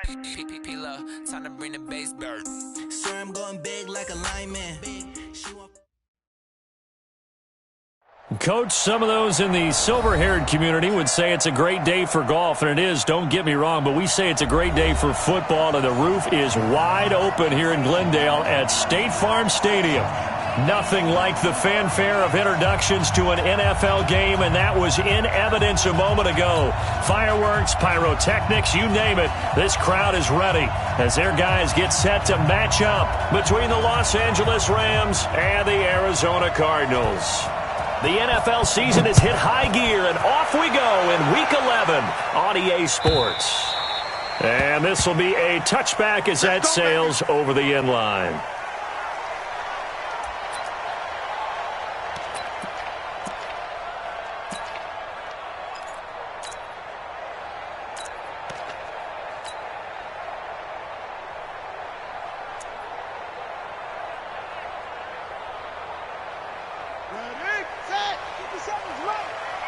Time to bring the bass bird. Sir, I'm going big like a lineman. Coach, some of those in the silver-haired community would say it's a great day for golf, and it is, don't get me wrong, but we say it's a great day for football, and the roof is wide open here in Glendale at State Farm Stadium. Nothing like the fanfare of introductions to an NFL game, and that was in evidence a moment ago. Fireworks, pyrotechnics, you name it. This crowd is ready as their guys get set to match up between the Los Angeles Rams and the Arizona Cardinals. The NFL season has hit high gear, and off we go in Week 11 on EA Sports. And this will be a touchback as that sails over the end line.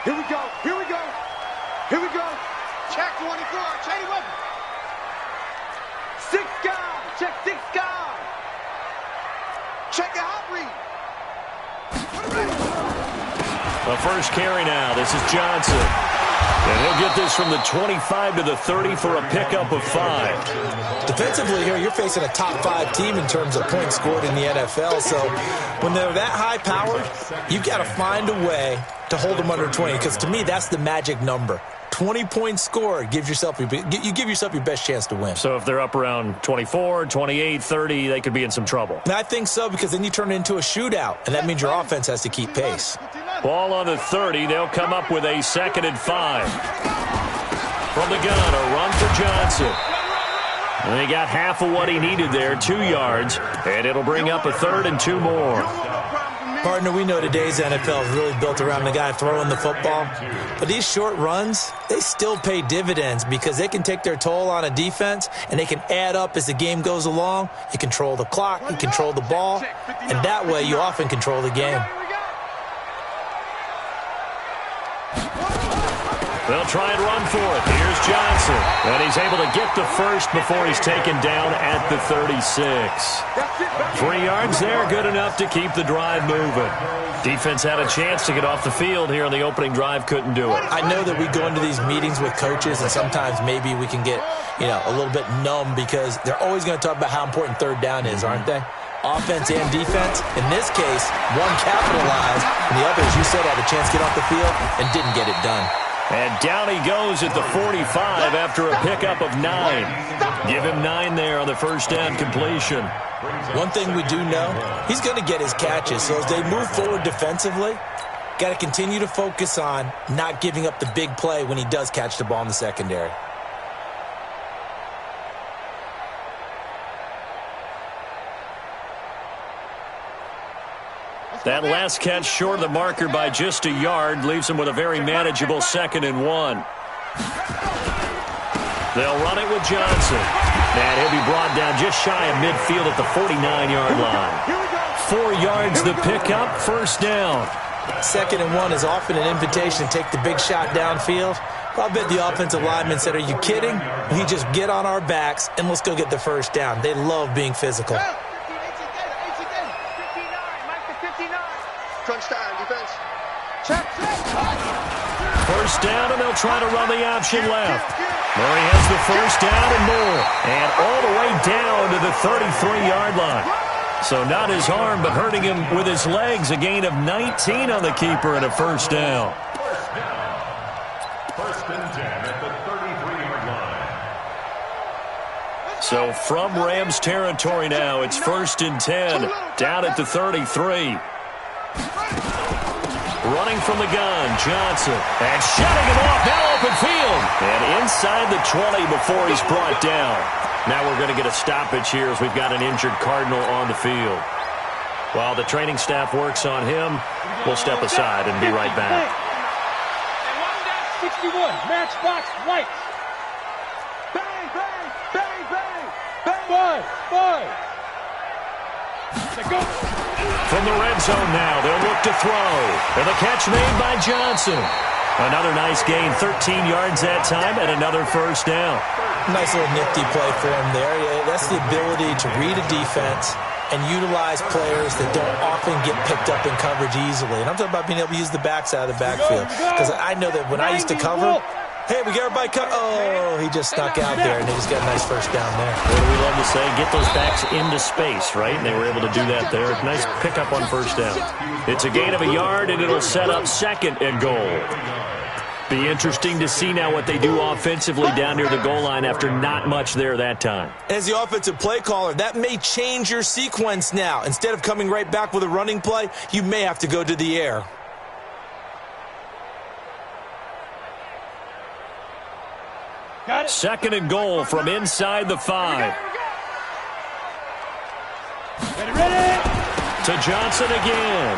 Here we go, here we go, here we go. Check 24, chain weapon. 6 guy, check 6 guy. Check the hot read. The first carry now, this is Johnson. And he'll get this from the 25 to the 30 for a pickup of 5. Defensively here, you're facing a top 5 team in terms of points scored in the NFL. So when they're that high-powered, you've got to find a way to hold them under 20, because to me, that's the magic number. 20 points scored, you give yourself your best chance to win. So if they're up around 24, 28, 30, they could be in some trouble. And I think so, because then you turn it into a shootout, and that means your offense has to keep pace. Ball on the 30. They'll come up with a 2nd and 5. From the gun, a run for Johnson. And he got half of what he needed there, 2 yards, and it'll bring up a 3rd and 2 more. Partner, we know today's NFL is really built around the guy throwing the football. But these short runs, they still pay dividends because they can take their toll on a defense, and they can add up as the game goes along. You control the clock, you control the ball, and that way you often control the game. They'll try and run for it. Here's Johnson. And he's able to get the first before he's taken down at the 36. 3 yards there, good enough to keep the drive moving. Defense had a chance to get off the field here on the opening drive, couldn't do it. I know that we go into these meetings with coaches, and sometimes maybe we can get, a little bit numb because they're always going to talk about how important 3rd down is, aren't they? Offense and defense. In this case, one capitalized, and the other, as you said, had a chance to get off the field and didn't get it done. And down he goes at the 45 after a pickup of 9. Give him 9 there on the first down completion. One thing we do know, he's going to get his catches. So as they move forward defensively, got to continue to focus on not giving up the big play when he does catch the ball in the secondary. That last catch short of the marker by just a yard leaves him with a very manageable 2nd and 1. They'll run it with Johnson. And he'll be brought down just shy of midfield at the 49-yard line. 4 yards the pickup, first down. 2nd and 1 is often an invitation to take the big shot downfield. I bet the offensive lineman said, "Are you kidding? We just get on our backs and let's go get the first down." They love being physical. Crunch time, defense. First down, and they'll try to run the option left. Murray has the first down and more. And all the way down to the 33-yard line. So not his arm, but hurting him with his legs. A gain of 19 on the keeper and a first down. First and 10 at the 33-yard line. So from Rams territory now, it's 1st and 10 down at the 33. Running from the gun, Johnson. And shutting him off, now open field. And inside the 20 before he's brought down. Now we're going to get a stoppage here as we've got an injured Cardinal on the field. While the training staff works on him, we'll step aside and be right back. 61, matchbox lights. Bang, bang, bang, bang, bang. 5. Go. From the red zone now, they'll look to throw. And the catch made by Johnson. Another nice gain, 13 yards that time, and another first down. Nice little nifty play for him there. Yeah, that's the ability to read a defense and utilize players that don't often get picked up in coverage easily. And I'm talking about being able to use the backs out of the backfield. Because I know that when I used to cover, hey, we got everybody cut. Oh, he just snuck out there, and they just got a nice first down there. What do we love to say? Get those backs into space, right? And they were able to do that there. Nice pickup on first down. It's a gain of a yard, and it'll set up second and goal. Be interesting to see now what they do offensively down near the goal line after not much there that time. As the offensive play caller, that may change your sequence now. Instead of coming right back with a running play, you may have to go to the air. Second and goal from inside the 5. To Johnson again.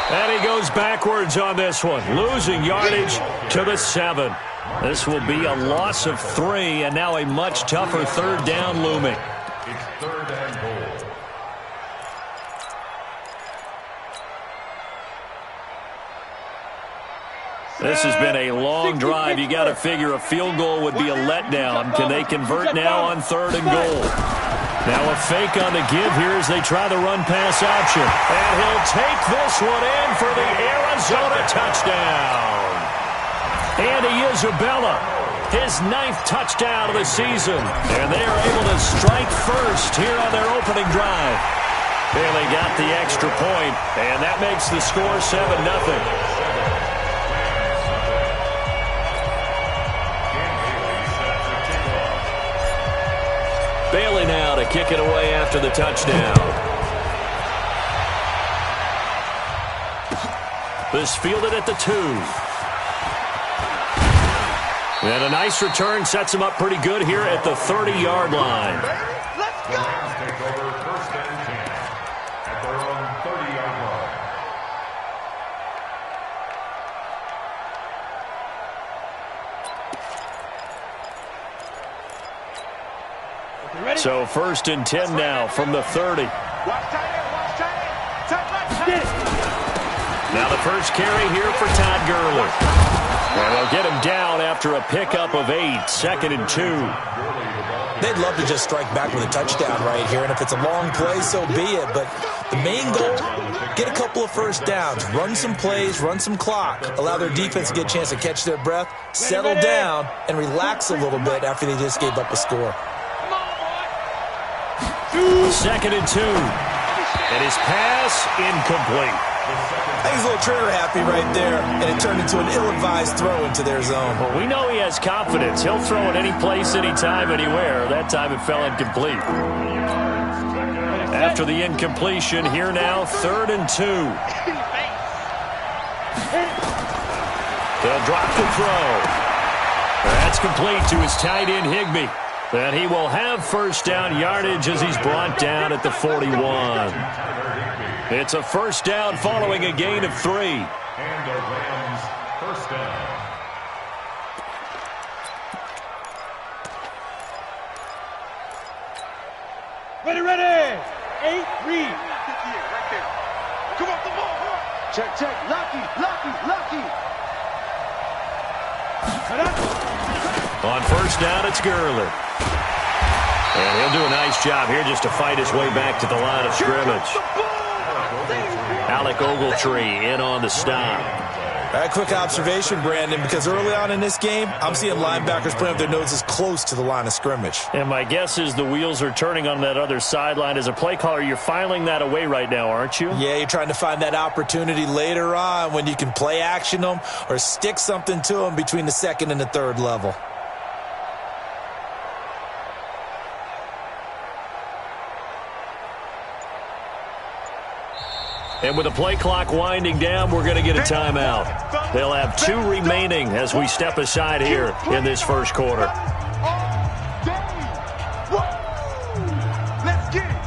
And he goes backwards on this one, losing yardage to the 7. This will be a loss of 3, and now a much tougher third down looming. It's third and goal. This has been a long drive. You got to figure a field goal would be a letdown. Can they convert now on third and goal? Now a fake on the give here as they try the run-pass option. And he'll take this one in for the Arizona touchdown. Andy Isabella, his 9th touchdown of the season. And they are able to strike first here on their opening drive. And they got the extra point, and that makes the score 7-0. Bailey now to kick it away after the touchdown. This fielded at the 2. And a nice return sets him up pretty good here at the 30-yard line. The Rams take over first and 10 at their own 30-yard line. So first and 10 now from the 30. Now the first carry here for Todd Gurley. And they'll get him down after a pickup of 8, 2nd and 2. They'd love to just strike back with a touchdown right here, and if it's a long play, so be it. But the main goal, get a couple of first downs, run some plays, run some clock, allow their defense to get a chance to catch their breath, settle down, and relax a little bit after they just gave up a score. 2nd and 2. And his pass incomplete. I think he's a little trigger happy right there, and it turned into an ill-advised throw into their zone. Well, we know he has confidence. He'll throw it any place, anytime, anywhere. That time it fell incomplete. After the incompletion, here now, 3rd and 2. They'll drop the throw. That's complete to his tight end, Higbee. And he will have first down yardage as he's brought down at the 41. It's a first down following a gain of 3. And the Rams first down. Ready. 8, read. Right there. Come on, the ball. Check. Lucky. On first down, it's Gurley. And he'll do a nice job here just to fight his way back to the line of scrimmage. Alec Ogletree in on the stop. A quick observation, Brandon, because early on in this game, I'm seeing linebackers putting up their noses close to the line of scrimmage. And my guess is the wheels are turning on that other sideline. As a play caller, you're filing that away right now, aren't you? Yeah, you're trying to find that opportunity later on when you can play action them or stick something to them between the 2nd and the 3rd level. And with the play clock winding down, we're going to get a timeout. They'll have 2 remaining as we step aside here in this first quarter. Let's get it.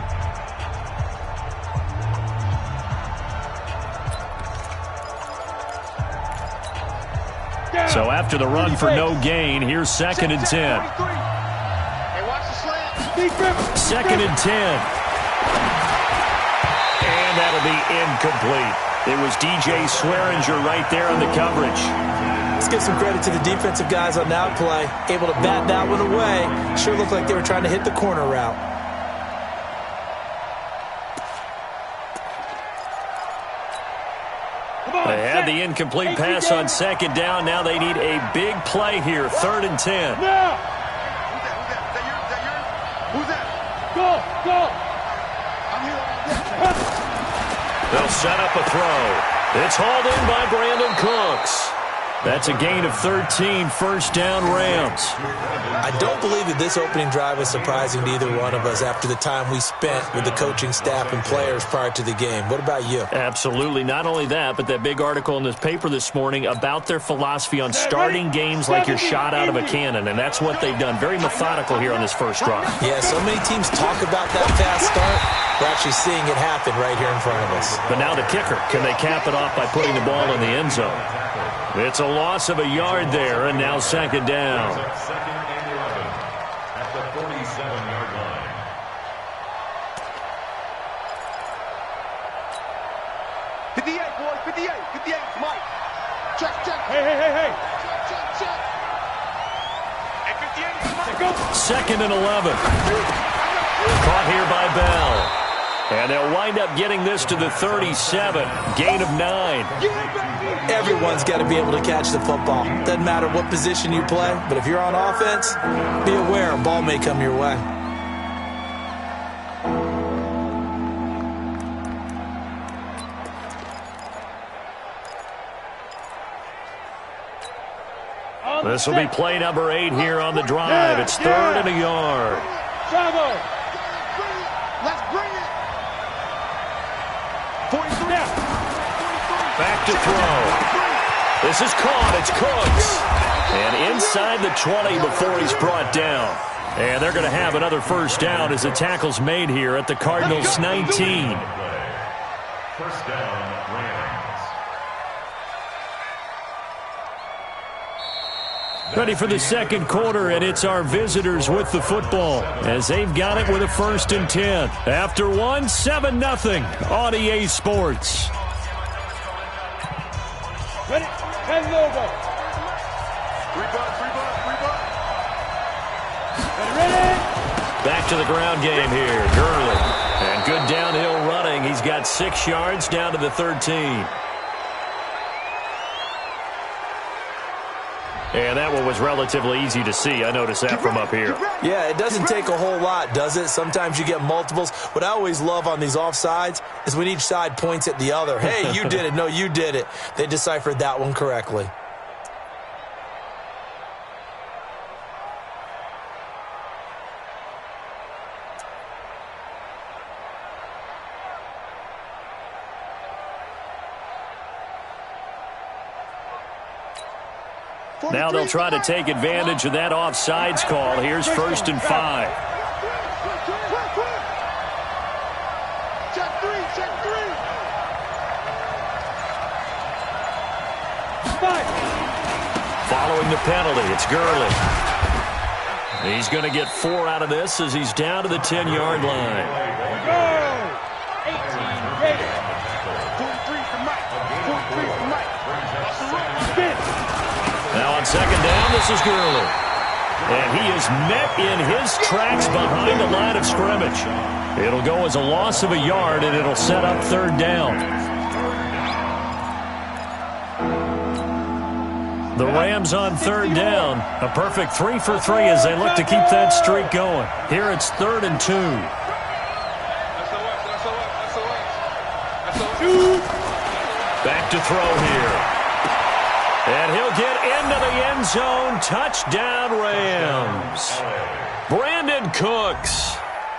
So after the run for no gain, here's 2nd and 10. Hey, watch the slant. 2nd and 10. And that'll be incomplete. It was DJ Swearinger right there on the coverage. Let's give some credit to the defensive guys on that play. Able to bat that one away. Sure looked like they were trying to hit the corner route. They had the incomplete pass on second down. Now they need a big play here, 3rd and 10. Now! Who's that? Go! I'm here. They'll set up a throw. It's hauled in by Brandon Cooks. That's a gain of 13, first down Rams. I don't believe that this opening drive is surprising to either one of us after the time we spent with the coaching staff and players prior to the game. What about you? Absolutely. Not only that, but that big article in this paper this morning about their philosophy on starting games like you're shot out of a cannon, and that's what they've done. Very methodical here on this first drive. Yeah, so many teams talk about that fast start. We're actually seeing it happen right here in front of us. But now the kicker. Can they cap it off by putting the ball in the end zone? It's a loss of a yard there, and now second down. Second and 11 at the 47-yard line. Boys, 58, Mike. Check. Hey. Check. Hey, 58, Mike. Go. Second and 11. Caught here by Bell. And they'll wind up getting this to the 37. Gain of 9. Everyone's got to be able to catch the football. Doesn't matter what position you play, but if you're on offense, be aware a ball may come your way. This will be play number 8 here on the drive. It's 3rd and a yard. Bravo. Let's bring it. 43. Back to throw. This is caught. It's Cooks. And inside the 20 before he's brought down. And they're going to have another first down as the tackle's made here at the Cardinals 19. First down, Rams. Ready for the second quarter, and it's our visitors with the football as they've got it with a 1st and 10. After 7-0 on EA Sports. Ready? 10 over. Ready. Back to the ground game here. Gurley. And good downhill running. He's got 6 yards down to the 13. And that one was relatively easy to see. I noticed that from up here. Yeah, it doesn't take a whole lot, does it? Sometimes you get multiples. What I always love on these offsides is when each side points at the other. Hey, you did it. No, you did it. They deciphered that one correctly. Now they'll try to take advantage of that offsides call. Here's 1st and 5. Check three. 5. Following the penalty, it's Gurley. He's going to get 4 out of this as he's down to the 10-yard line. Go! 18 ready. 43 for Mike. 43 for Mike. Spin. Now on second down, this is Gurley. And he is met in his tracks behind the line of scrimmage. It'll go as a loss of a yard, and it'll set up 3rd down. The Rams on 3rd down. A perfect 3 for 3 as they look to keep that streak going. Here it's 3rd and 2. Back to throw here. And he'll get into the end zone. Touchdown, Rams. Brandon Cooks,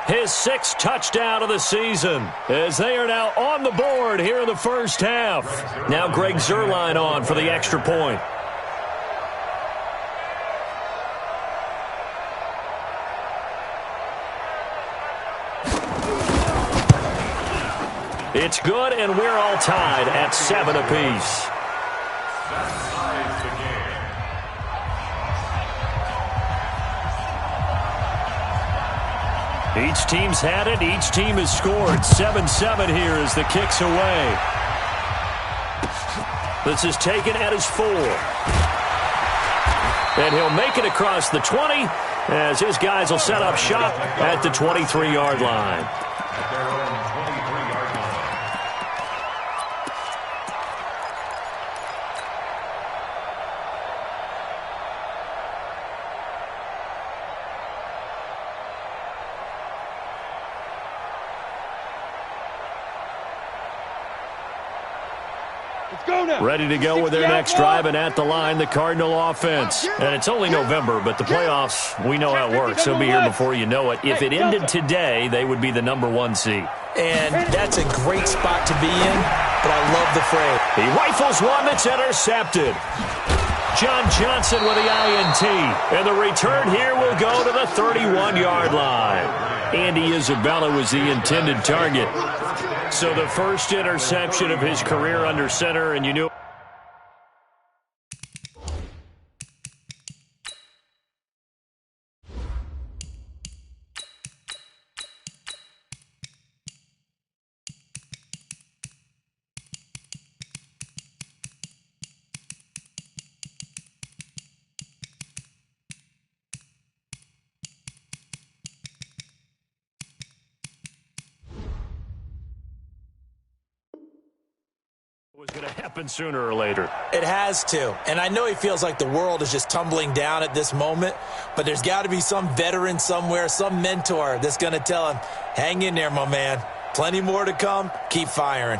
his 6th touchdown of the season, as they are now on the board here in the first half. Now Greg Zuerlein on for the extra point. It's good, and we're all tied at 7 apiece. Each team's had it. Each team has scored. 7-7 here as the kick's away. This is taken at his 4. And he'll make it across the 20 as his guys will set up shop at the 23-yard line. At their own 23-yard line. Ready to go with their next drive, and at the line, the Cardinal offense. And it's only November, but the playoffs, we know how it works. They'll be here before you know it. If it ended today, they would be the #1 seed. And that's a great spot to be in, but I love the frame. He rifles one that's intercepted. John Johnson with the INT. And the return here will go to the 31-yard line. Andy Isabella was the intended target. So the first interception of his career under center, and you knew. Was going to happen sooner or later. It has to. And I know he feels like the world is just tumbling down at this moment, but there's got to be some veteran somewhere, some mentor that's going to tell him, hang in there, my man. Plenty more to come. Keep firing.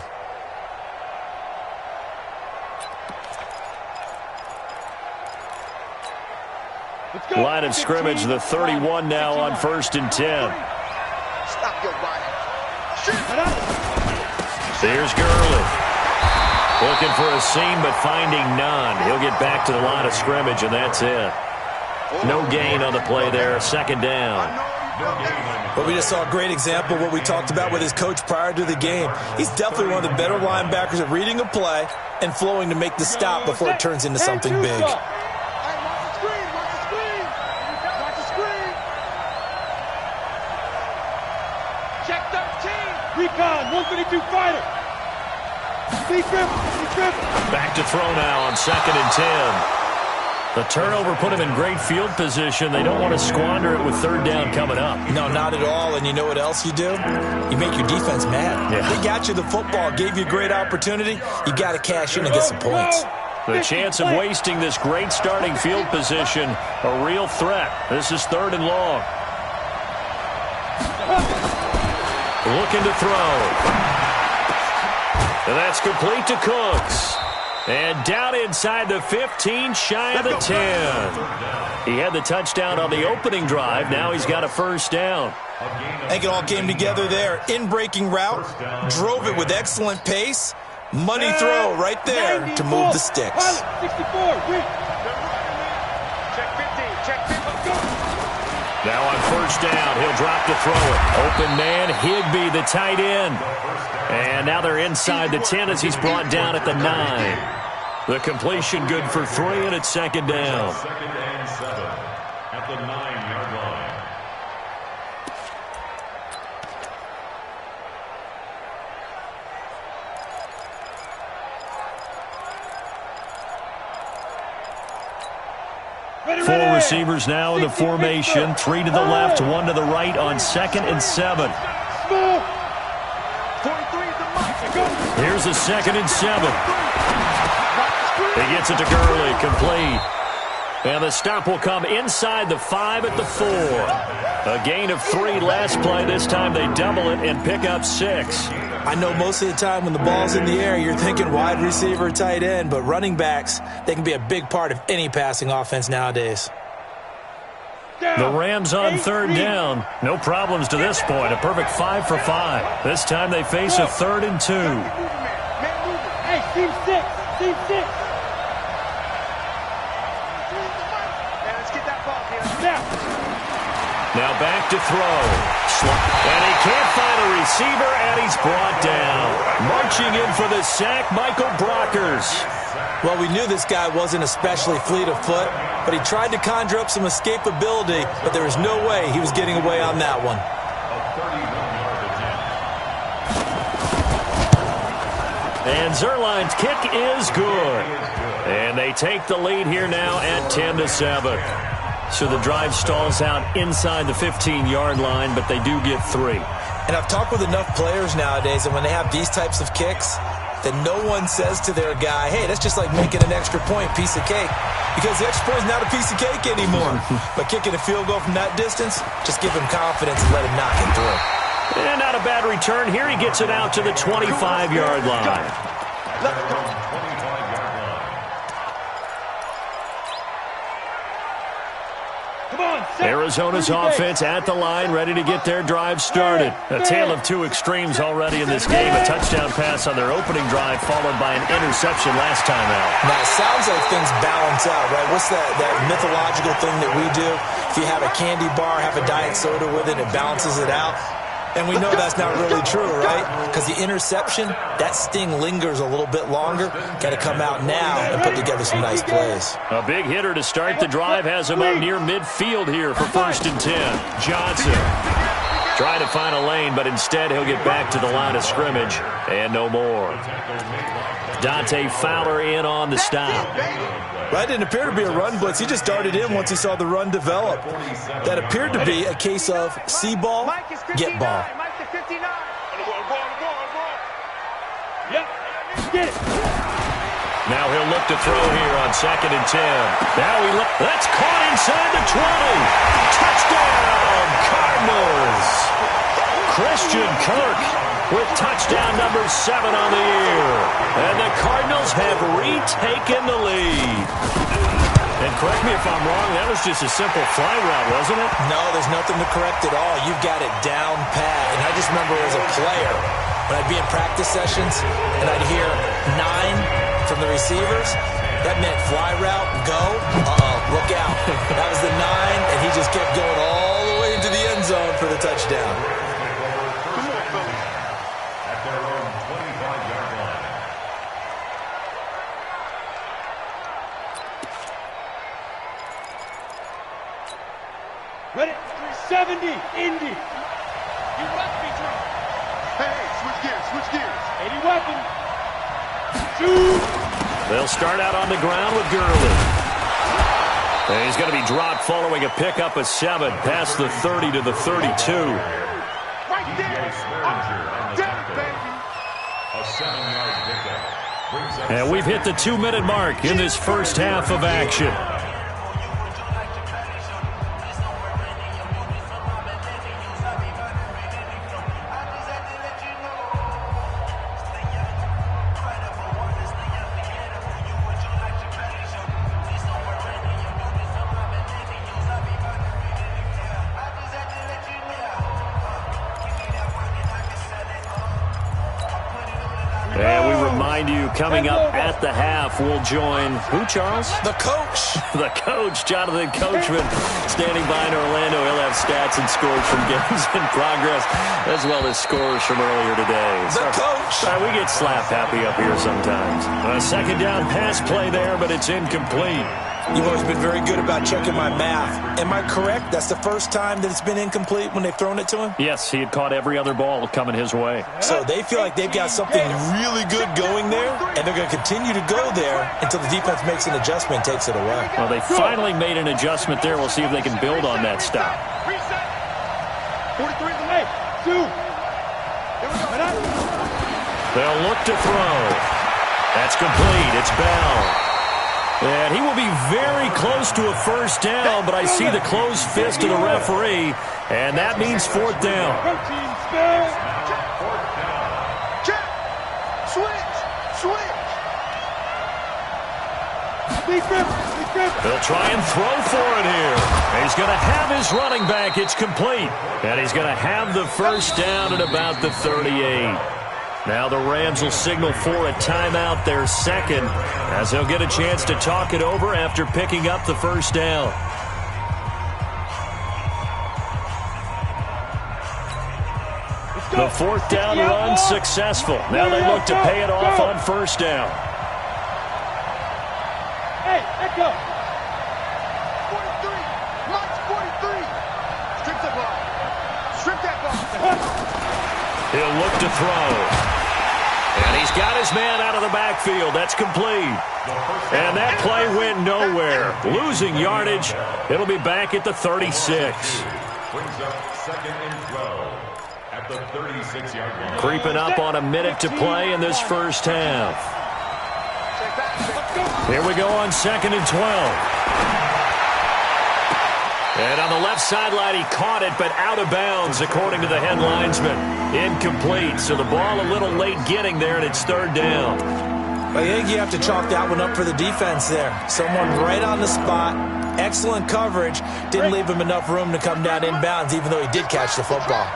Line of scrimmage, the 31 now on 1st and 10. Stop your body. Here's Gurley. Looking for a seam, but finding none. He'll get back to the line of scrimmage, and that's it. No gain on the play there. 2nd down. But we just saw a great example of what we talked about with his coach prior to the game. He's definitely one of the better linebackers at reading a play and flowing to make the stop before it turns into something big. Check 13. Recon, 152 fighter. Back to throw now on 2nd and 10. The turnover put him in great field position. They don't want to squander it with 3rd down coming up. No, not at all. And you know what else you do? You make your defense mad. Yeah. They got you the football, gave you a great opportunity. You got to cash in and get some points. The chance of wasting this great starting field position, a real threat. This is 3rd and long. Looking to throw. And that's complete to Cooks. And down inside the 15, shy of the 10. He had the touchdown on the opening drive. Now he's got a 1st down. I think it all came together there. In-breaking route, drove it with excellent pace. Money throw right there to move the sticks. 64. Check 15. Check 15. Now on 1st down, he'll drop to throw it. Open man, Higbee, the tight end. And now they're inside the 10 as he's brought down at the 9. The completion good for 3, and it's 2nd down. 2nd and 7 at the 9-yard line. Four receivers now in the formation. 3 to the left, 1 to the right on 2nd and 7. Here's a 2nd and 7. He gets it to Gurley, complete. And the stop will come inside the 5 at the 4. A gain of 3 last play. This time they double it and pick up 6. I know most of the time when the ball's in the air, you're thinking wide receiver, tight end, but running backs, they can be a big part of any passing offense nowadays. The Rams on 3rd down. No problems to this point. A perfect 5 for 5. This time they face a 3rd and 2. Hey, team 6. Team 6. Let's get that ball here. Now back to throw. And he can't find a receiver, and he's brought down. Marching in for the sack, Michael Brockers. Well, we knew this guy wasn't especially fleet of foot, but he tried to conjure up some escapability, but there was no way he was getting away on that one. And Zerline's kick is good. And they take the lead here now at 10-7. So the drive stalls out inside the 15-yard line, but they do get 3. And I've talked with enough players nowadays, and when they have these types of kicks, that no one says to their guy, hey, that's just like making an extra point, piece of cake. Because the extra point is not a piece of cake anymore. But kicking a field goal from that distance, just give him confidence and let him knock it through. And not a bad return here. He gets it out to the 25-yard line. Let's go. Arizona's offense at the line, ready to get their drive started. A tale of two extremes already in this game. A touchdown pass on their opening drive, followed by an interception last time out. Now, it sounds like things balance out, right? What's that mythological thing that we do? If you have a candy bar, have a diet soda with it, it balances it out. And we know that's not really true, right? Because the interception, that sting lingers a little bit longer. Got to come out now and put together some nice plays. A big hitter to start the drive has him up near midfield here for 1st and 10. Johnson trying to find a lane, but instead he'll get back to the line of scrimmage and no more. Dante Fowler in on the stop. Right, didn't appear to be a run blitz. He just darted in once he saw the run develop. That appeared to be a case of see ball, get ball. Now he'll look to throw here on 2nd and 10. Now he that's caught inside the 20. Touchdown, Cardinals. Christian Kirk with touchdown number 7 on the year. And the Cardinals have retaken the lead. And correct me if I'm wrong, that was just a simple fly route, wasn't it? No, there's nothing to correct at all. You've got it down pat. And I just remember as a player, when I'd be in practice sessions and I'd hear 9 from the receivers, that meant fly route, go, look out. That was the 9, and he just kept going all the way into the end zone for the touchdown. Ready? 370, Indy. You must be drunk. Hey, switch gears. 80 weapons. 2. They'll start out on the ground with Gurley. And he's going to be dropped following a pickup of 7 past the 30 to the 32. Right there. Baby. A 7-yard pickup. And we've hit the 2-minute mark in this first half of action. And we remind you, coming up at the half, we'll join, who, Charles? The coach. The coach, Jonathan Coachman, standing by in Orlando. He'll have stats and scores from games in progress, as well as scores from earlier today. The coach. We get slap happy up here sometimes. A 2nd down pass play there, but it's incomplete. You've always been very good about checking my math. Am I correct? That's the first time that it's been incomplete when they've thrown it to him? Yes, he had caught every other ball coming his way. So they feel like they've got something really good going there, and they're going to continue to go there until the defense makes an adjustment and takes it away. Well, they finally made an adjustment there. We'll see if they can build on that stop. 43 to late. 2. They'll look to throw. That's complete. It's Bell. And he will be very close to a first down, but I see the closed fist of the referee, and that means 4th down. Check. Switch. They'll try and throw for it here. He's going to have his running back. It's complete. And he's going to have the first down at about the 38. Now the Rams will signal for a timeout, their 2nd, as they'll get a chance to talk it over after picking up the first down. The 4th down run successful. Now they look to pay it off on 1st down. Hey, let go. 43. March 43. Strip that ball. He'll look to throw. And he's He's got his man out of the backfield. That's complete. And that play went nowhere. Losing yardage. It'll be back at the 36. Brings up 2nd and 12 at the 36-yard line. Creeping up on a minute to play in this first half. Here we go on 2nd and 12. And on the left sideline, he caught it, but out of bounds, according to the head linesman. Incomplete, so the ball a little late getting there, and it's 3rd down. I think you have to chalk that one up for the defense there. Someone right on the spot, excellent coverage, didn't leave him enough room to come down inbounds, even though he did catch the football.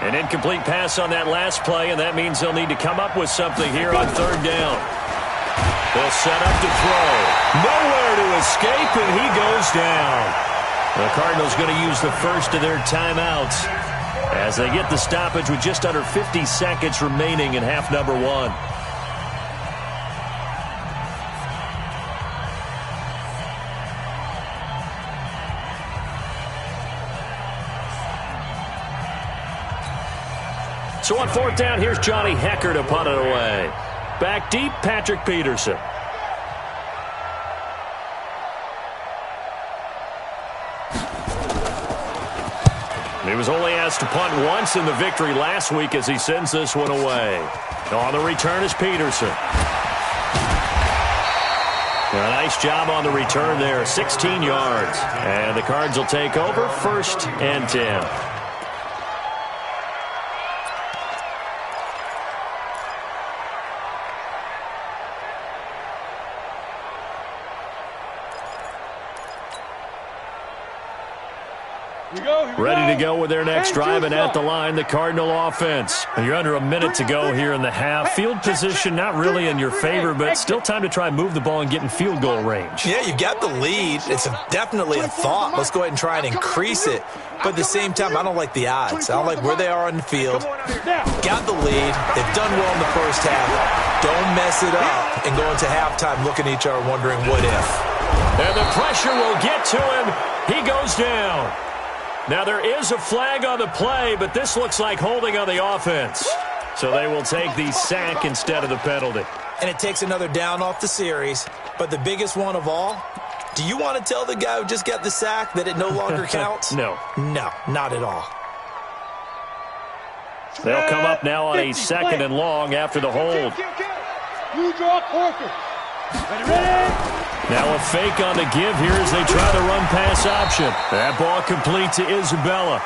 An incomplete pass on that last play, and that means they'll need to come up with something here on 3rd down. They'll set up to throw. Nowhere to escape, and he goes down. The Cardinals going to use the first of their timeouts as they get the stoppage with just under 50 seconds remaining in half number 1. So on 4th down, here's Johnny Hecker to punt it away. Back deep, Patrick Peterson. He was only asked to punt once in the victory last week as he sends this one away. On the return is Peterson. A nice job on the return there, 16 yards. And the Cards will take over 1st and 10. Ready to go with their next drive, and at the line, the Cardinal offense. And you're under a minute to go here in the half. Field position not really in your favor, but still time to try and move the ball and get in field goal range. Yeah, you've got the lead. It's definitely a thought. Let's go ahead and try and increase it. But at the same time, I don't like the odds. I don't like where they are on the field. Got the lead. They've done well in the first half. Don't mess it up and go into halftime looking at each other wondering what if. And the pressure will get to him. He goes down. Now, there is a flag on the play, but this looks like holding on the offense. So they will take the sack instead of the penalty. And it takes another down off the series. But the biggest one of all, do you want to tell the guy who just got the sack that it no longer counts? No. No, not at all. They'll come up now on a 2nd and long after the hold. You draw quarter. Ready? Now a fake on the give here as they try the run-pass option. That ball complete to Isabella.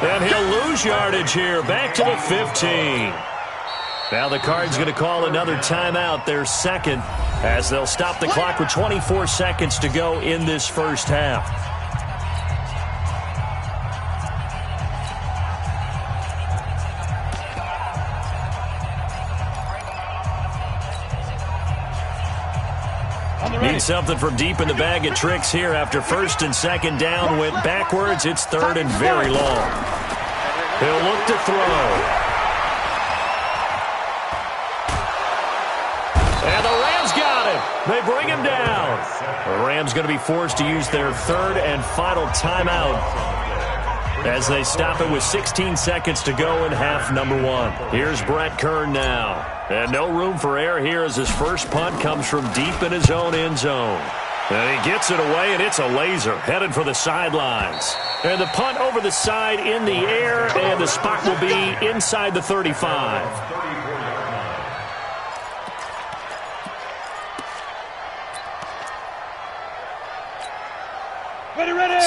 And he'll lose yardage here, back to the 15. Now the Cards going to call another timeout, their 2nd, as they'll stop the clock with 24 seconds to go in this first half. Need something from deep in the bag of tricks here after 1st and 2nd down. Went backwards. It's 3rd and very long. He'll look to throw. And the Rams got him. They bring him down. The Rams going to be forced to use their 3rd and final timeout as they stop it with 16 seconds to go in half number 1. Here's Brett Kern now. And no room for error here as his first punt comes from deep in his own end zone. And he gets it away, and it's a laser headed for the sidelines. And the punt over the side in the air, and the spot will be inside the 35.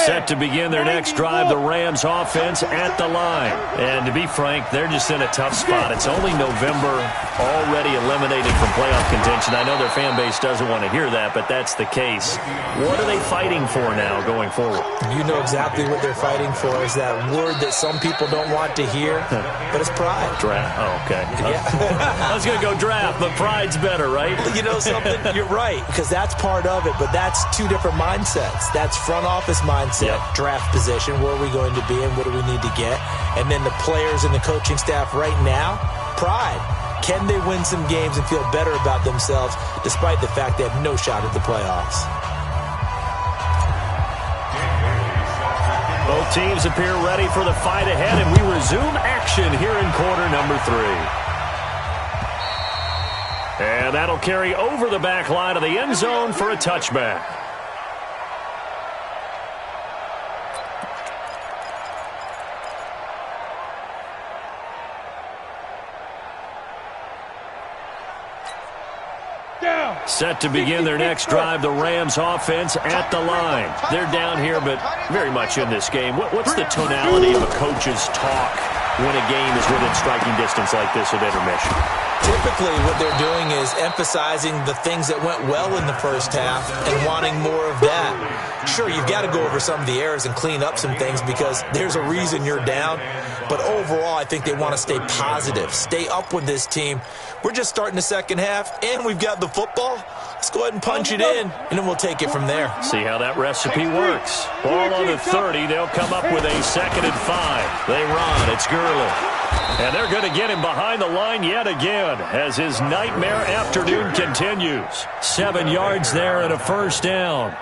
Set to begin their next drive, the Rams offense at the line. And to be frank, they're just in a tough spot. It's only November, already eliminated from playoff contention. I know their fan base doesn't want to hear that, but that's the case. What are they fighting for now going forward? You know exactly what they're fighting for is that word that some people don't want to hear, but it's pride. Draft. Oh, okay. Yeah. I was going to go draft, but pride's better, right? You know something? You're right, because that's part of it, but that's two different mindsets. That's front office mindset, draft position, where are we going to be and what do we need to get? And then the players and the coaching staff right now, pride. Can they win some games and feel better about themselves despite the fact they have no shot at the playoffs? Both teams appear ready for the fight ahead, and we resume action here in quarter number 3. And that'll carry over the back line of the end zone for a touchback. Set to begin their next drive, the Rams offense at the line. They're down here, but very much in this game. What's the tonality of a coach's talk when a game is within striking distance like this at intermission? Typically, what they're doing is emphasizing the things that went well in the first half and wanting more of that. Sure, you've got to go over some of the errors and clean up some things because there's a reason you're down. But overall, I think they want to stay positive, stay up with this team. We're just starting the second half, and we've got the football. Let's go ahead and punch it in, and then we'll take it from there. See how that recipe works. Ball on the 30. They'll come up with a 2nd and 5. They run. It's Gurley. And they're going to get him behind the line yet again as his nightmare afternoon continues. 7 yards there and a first down.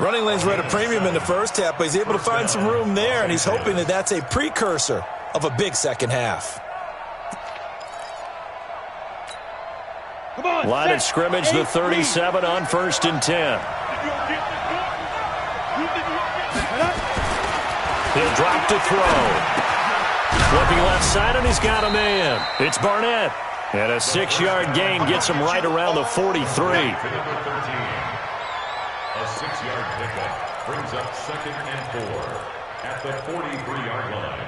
Running lanes were at a premium in the first half, but he's able to find some room there, and he's hoping that that's a precursor of a big second half. Line of scrimmage, the 37 on 1st and 10. He'll drop to throw. Flipping left side, and he's got a man. It's Barnett. And a 6-yard gain gets him right around the 43. A 6-yard pickup brings up 2nd and 4 at the 43-yard line.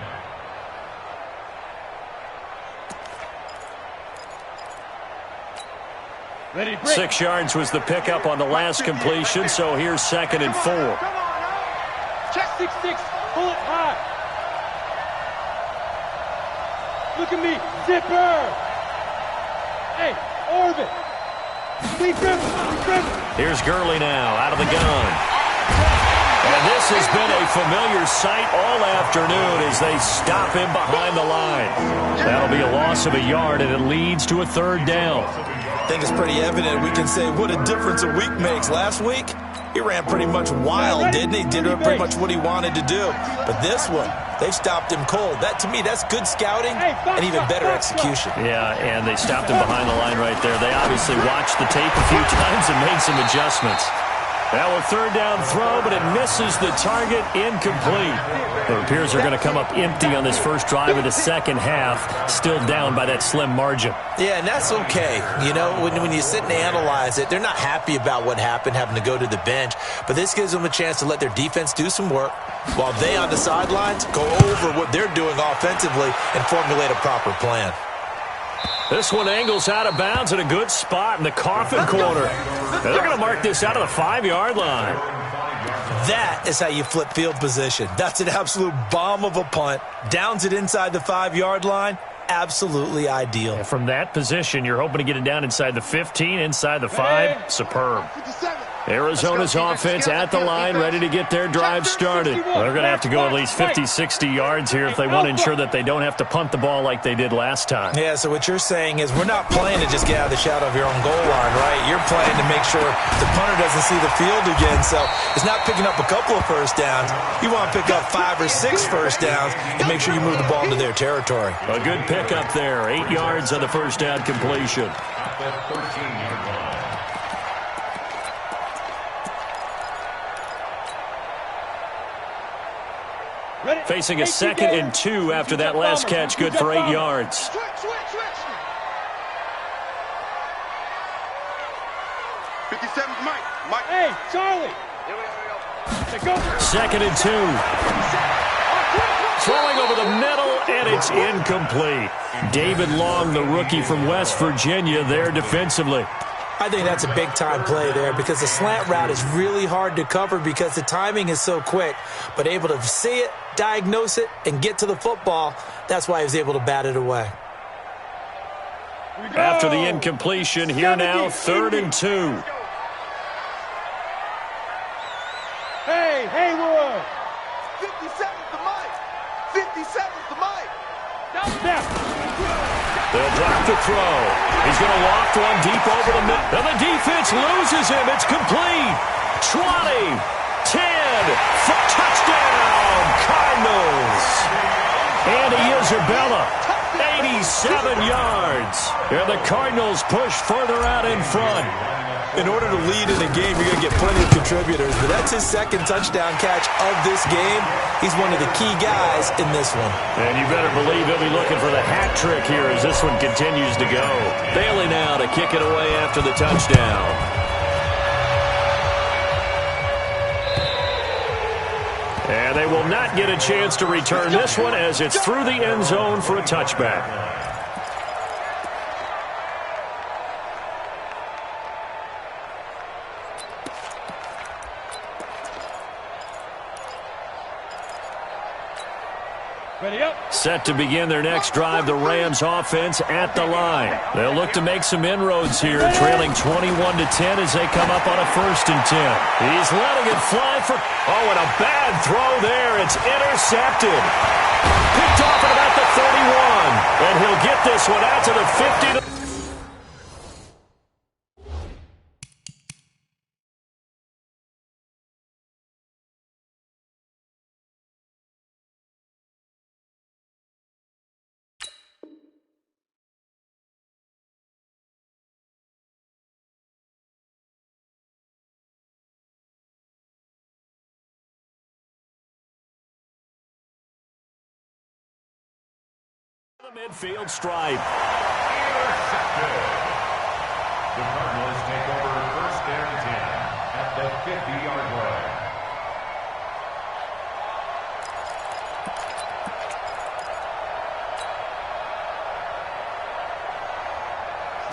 Ready, break. 6 yards was the pickup on the last completion, so here's 2nd and 4. Come on now. Check 6-6. Pull it high. Look at me. Zipper. Hey, orbit. Lead grip. Here's Gurley now out of the gun. And this has been a familiar sight all afternoon as they stop him behind the line. That'll be a loss of a yard, and it leads to a 3rd down. I think it's pretty evident we can say what a difference a week makes. Last week, he ran pretty much wild, didn't he? Did pretty much what he wanted to do. But this one, they've stopped him cold. That, to me, that's good scouting and even better execution. Yeah, and they stopped him behind the line right there. They obviously watched the tape a few times and made some adjustments. Now a 3rd down throw, but it misses the target, incomplete. It appears they're going to come up empty on this first drive of the second half, still down by that slim margin. Yeah, and that's okay. You know, when you sit and analyze it, they're not happy about what happened, having to go to the bench. But this gives them a chance to let their defense do some work while they on the sidelines go over what they're doing offensively and formulate a proper plan. This one angles out of bounds at a good spot in the coffin corner. And they're going to mark this out of the 5-yard line. That is how you flip field position. That's an absolute bomb of a punt. Downs it inside the 5-yard line. Absolutely ideal. And from that position, you're hoping to get it down inside the 15, inside the 5. Superb. Arizona's offense at the line, ready to get their drive started. Well, they're going to have to go at least 50, 60 yards here if they want to ensure that they don't have to punt the ball like they did last time. Yeah, so what you're saying is we're not playing to just get out of the shadow of your own goal line, right? You're playing to make sure the punter doesn't see the field again. So it's not picking up a couple of first downs. You want to pick up 5 or 6 first downs and make sure you move the ball into their territory. A good pickup there. 8 yards on the first down completion. At the 13-yard line. Facing a 2nd and 2 after that last catch, good for 8 yards. Switch. 57, Mike. Hey, Charlie. 2nd and 2. Throwing over the middle, and it's incomplete. David Long, the rookie from West Virginia, there defensively. I think that's a big-time play there because the slant route is really hard to cover because the timing is so quick. But able to see it, diagnose it, and get to the football, that's why he was able to bat it away. After the incompletion, here now, 3rd and 2. Hey, Haywood. 57's the Mike. 57's the Mike. Now. They'll drop the throw. He's going to loft one deep over the middle. And the defense loses him. It's complete. 20, 10, touchdown, Cardinals. Andy Isabella, yards. And the Cardinals push further out in front. In order to lead in a game, you're going to get plenty of contributors, but that's his second touchdown catch of this game. He's one of the key guys in this one. And you better believe he'll be looking for the hat trick here as this one continues to go. Bailey now to kick it away after the touchdown. And they will not get a chance to return this one as it's through the end zone for a touchback. Set to begin their next drive, the Rams offense at the line. They'll look to make some inroads here, trailing 21-10 as they come up on a 1st and 10. He's letting it fly for, and a bad throw there. It's intercepted. Picked off at about the 31. And he'll get this one out to the 50. The midfield stripe. The Cardinals take over 1st and 10 at the 50-yard line.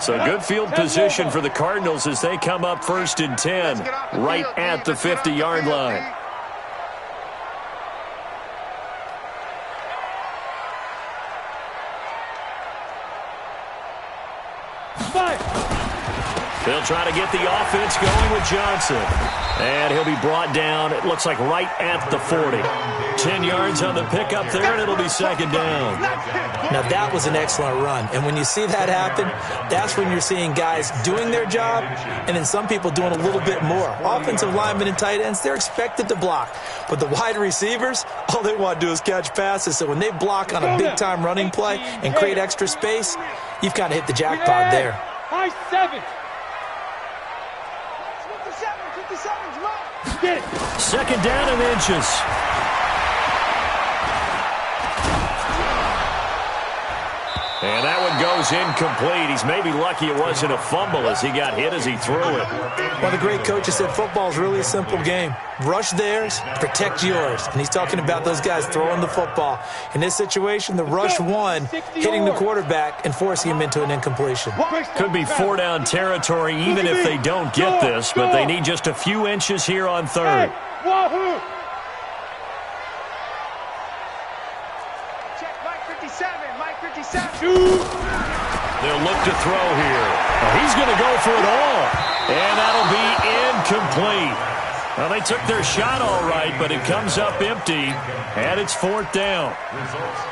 So good field position for the Cardinals as they come up 1st and 10 right at the 50-yard line. They'll try to get the offense going with Johnson. And he'll be brought down, it looks like right at the 40. 10 yards on the pickup there, and it'll be 2nd down. Now, that was an excellent run. And when you see that happen, that's when you're seeing guys doing their job and then some people doing a little bit more. Offensive linemen and tight ends, they're expected to block. But the wide receivers, all they want to do is catch passes. So when they block on a big-time running play and create extra space, you've kind of hit the jackpot there. High 7. 2nd down and inches. And that one goes incomplete. He's maybe lucky it wasn't a fumble as he got hit as he threw it. One of the great coaches said football is really a simple game. Rush theirs, protect yours. And he's talking about those guys throwing the football. In this situation, the rush won, hitting the quarterback and forcing him into an incompletion. Could be 4-down territory even if they don't get this, but they need just a few inches here on 3rd. Wahoo! Check Mike 57, Mike 57. They'll look to throw here. He's going to go for it all. And that'll be incomplete. Well, they took their shot all right, but it comes up empty, and it's 4th down.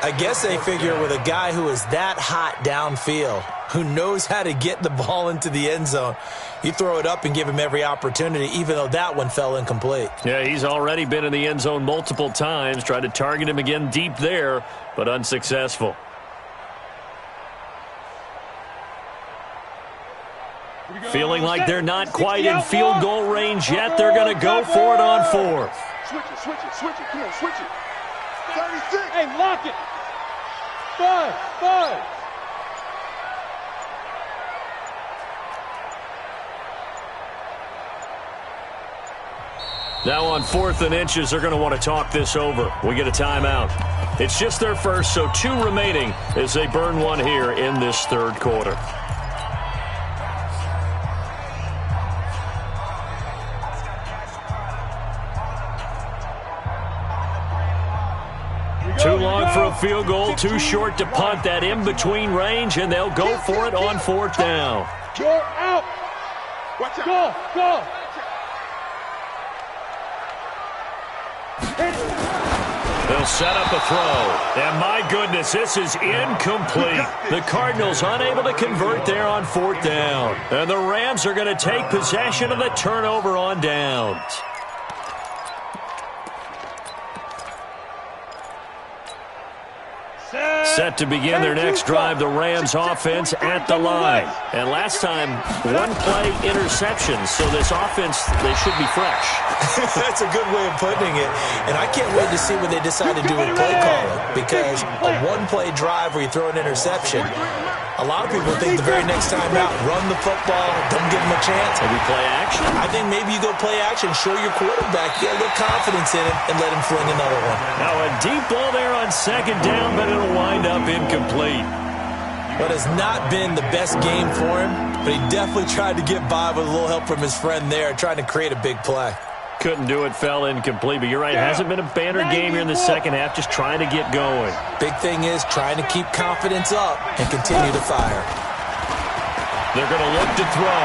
I guess they figure with a guy who is that hot downfield, who knows how to get the ball into the end zone, you throw it up and give him every opportunity, even though that one fell incomplete. Yeah, he's already been in the end zone multiple times, tried to target him again deep there, but unsuccessful. Feeling like they're not quite in field goal range yet. They're going to go for it on 4th. Switch it, switch it, switch it. Come on, switch it. 36. Hey, lock it. 5. Now on 4th and inches, they're going to want to talk this over. We get a timeout. It's just their first, so 2 remaining as they burn one here in this 3rd quarter. Too long for a field goal, too short to punt. That in-between range, and they'll go for it on 4th down. You're out. Watch out. Go. They'll set up a throw. And my goodness, this is incomplete. The Cardinals unable to convert there on 4th down. And the Rams are going to take possession of the turnover on downs. Set to begin their next drive, the Rams offense at the line. And last time, one-play interception, so this offense, they should be fresh. That's a good way of putting it. And I can't wait to see what they decide to do with play calling, because a one-play drive where you throw an interception, a lot of people think the very next time out, run the football, don't give them a chance. Maybe play action? I think maybe you go play action, show your quarterback, get a little confidence in him, and let him fling another one. Now a deep ball there on second down, but it'll wind up incomplete. But it's not been the best game for him, but he definitely tried to get by with a little help from his friend there, trying to create a big play. Couldn't do it, fell incomplete. But you're right, it hasn't been a banner game here in the second half, just trying to get going. Big thing is trying to keep confidence up and continue to fire. They're going to look to throw.